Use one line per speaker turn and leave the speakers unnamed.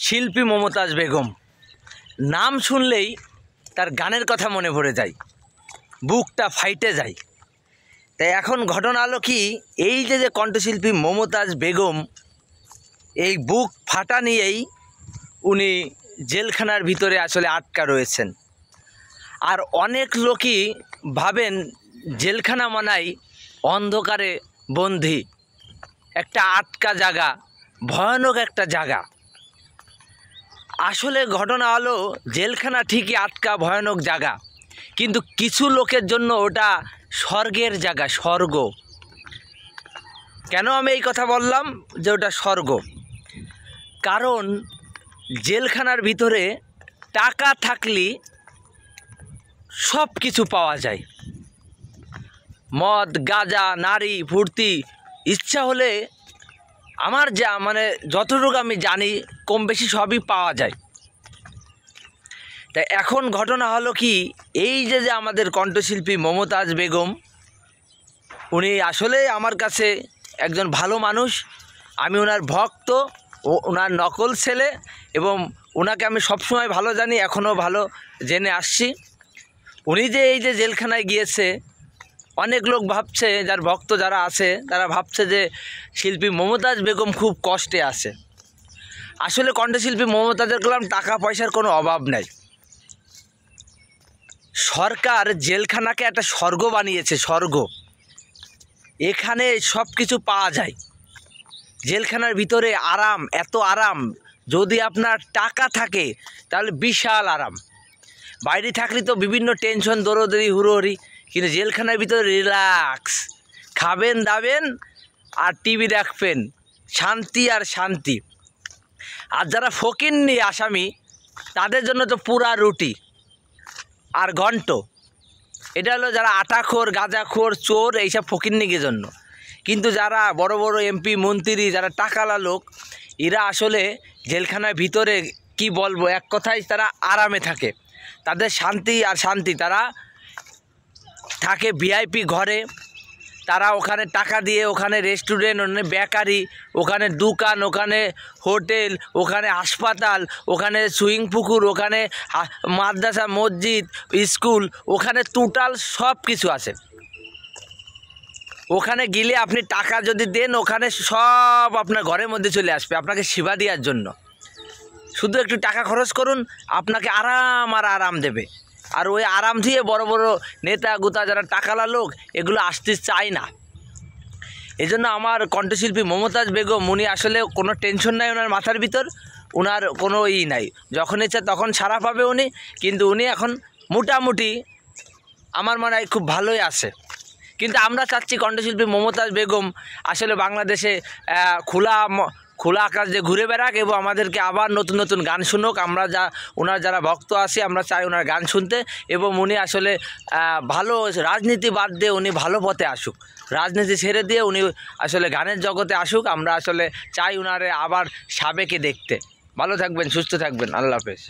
শিল্পী মমতাজ বেগম নাম শুনলেই তার গানের কথা মনে পড়ে যায়, বুকটা ফাইটে যায়। তাই এখন ঘটনা হলো কি, এই যে কণ্ঠশিল্পী মমতাজ বেগম এই বুক ফাটা নিয়েই উনি জেলখানার ভিতরে আসলে আটকা রয়েছেন। আর অনেক লোকই ভাবেন জেলখানা মানাই অন্ধকারে বন্দী, একটা আটকা জায়গা, ভয়ানক একটা জায়গা। আসলে ঘটনা হলো জেলখানা ঠিকই আটকা ভয়ানক জায়গা, কিন্তু কিছু লোকের জন্য ওটা স্বর্গের জায়গা, স্বর্গ। কেন আমি এই কথা বললাম যে ওটা স্বর্গ? কারণ জেলখানার ভিতরে টাকা থাকলে সব কিছু পাওয়া যায়, মদ, গাঁজা, নারী, ফুর্তি, ইচ্ছা হলে আমার যতটুকু আমি জানি কম বেশি সবই পাওয়া যায়। তাই এখন ঘটনা হলো কি, এই যে আমাদের কণ্ঠশিল্পী মমতাজ বেগম, উনি আসলে আমার কাছে একজন ভালো মানুষ। আমি ওনার ভক্ত, ওনার নকল ছেলে, এবং ওনাকে আমি সবসময় ভালো জানি, এখনও ভালো জেনে আসছি। উনি যে এই যে জেলখানায় গিয়েছে, অনেক লোক ভাবছে, যার ভক্ত যারা আছে তারা ভাবছে যে শিল্পী মমতাজ বেগম খুব কষ্টে আছে। আসলে কণ্ঠশিল্পী মমতাজের গেলাম টাকা পয়সার কোনো অভাব নেই। সরকার জেলখানাকে একটা স্বর্গ বানিয়েছে, স্বর্গ। এখানে সব কিছু পাওয়া যায়। জেলখানার ভিতরে আরাম, এত আরাম, যদি আপনার টাকা থাকে তাহলে বিশাল আরাম। বাইরে থাকলে তো বিভিন্ন টেনশন, দৌড়দৌড়ি, হুড়োহুড়ি, কিন্তু জেলখানার ভিতরে রিল্যাক্স, খাবেন দাবেন আর টিভি দেখবেন, শান্তি আর শান্তি। আর যারা ফকিন্নি আসামি, তাদের জন্য তো পুরা রুটি আর ঘন্ট। এটা হলো যারা আটাখোর, গাঁজাখোর, চোর, এইসব ফকিন্নির জন্য। কিন্তু যারা বড় বড় এমপি, মন্ত্রী, যারা টাকালা লোক, এরা আসলে জেলখানার ভিতরে কি বলবো, এক কথায় তারা আরামে থাকে, তাদের শান্তি আর শান্তি। তারা থাকে ভিআইপি ঘরে, তারা ওখানে টাকা দিয়ে ওখানে রেস্টুরেন্ট, ওখানে বেকারি, ওখানে দোকান, ওখানে হোটেল, ওখানে হাসপাতাল, ওখানে সুইমিং পুকুর, ওখানে মাদ্রাসা, মসজিদ, স্কুল, ওখানে টোটাল সব কিছু আছে। ওখানে গেলে আপনি টাকা যদি দেন, ওখানে সব আপনার ঘরের মধ্যে চলে আসবে আপনাকে সেবা দেওয়ার জন্য। শুধু একটু টাকা খরচ করুন, আপনাকে আরাম আর আরাম দেবে। আর ওই আরাম দিয়ে বড় বড় নেতা গুতা যারা টাকালা লোক, এগুলো আসতে চায় না। এই জন্য আমার কণ্ঠশিল্পী মমতাজ বেগম, উনি আসলে কোনো টেনশন নাই ওনার মাথার ভিতর, ওনার কোনো নাই, যখন ইচ্ছা তখন ছাড়া পাবে উনি। কিন্তু উনি এখন মোটামুটি আমার মনে হয় খুব ভালোই আছে। কিন্তু আমরা চাচ্ছি কণ্ঠশিল্পী মমতাজ বেগম আসলে বাংলাদেশে খোলা আকাশ যে ঘুরে বেড়াক, এবং আমাদেরকে আবার নতুন নতুন গান শুনুক। আমরা ওনার যারা ভক্ত আছি, আমরা চাই ওনার গান শুনতে, এবং উনি আসলে ভালো রাজনীতি বাদ দিয়ে উনি ভালো পথে আসুক, রাজনীতি ছেড়ে দিয়ে উনি আসলে গানের জগতে আসুক। আমরা আসলে চাই ওনারে আবার সাবেকে দেখতে। ভালো থাকবেন, সুস্থ থাকবেন, আল্লাহ হাফেজ।